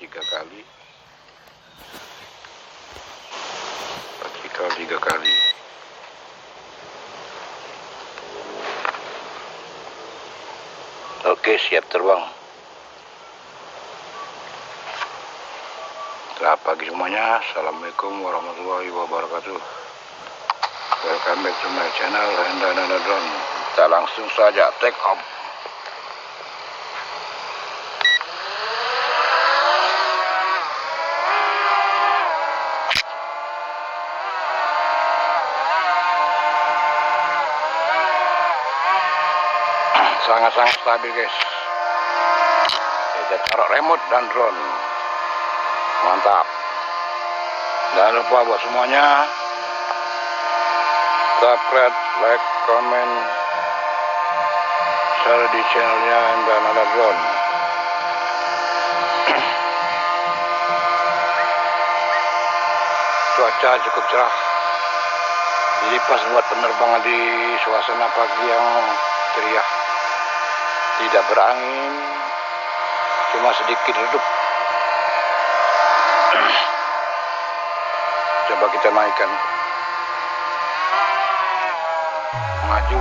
3 kali, vertikal 3 kali. Oke, siap terbang. Selamat pagi semuanya. Assalamualaikum warahmatullahi wabarakatuh. Welcome back to my channel Hendra Drone. Kita langsung saja take off. Sangat-sangat stabil, guys. Kita taruh remote dan drone. Mantap. Jangan lupa buat semuanya subscribe, like, comment, share di channelnya Hendra Drone. Cuaca cukup cerah, jadi pas buat penerbangan di suasana pagi yang ceria. Tidak berangin, cuma sedikit redup. Coba kita naikkan. Maju.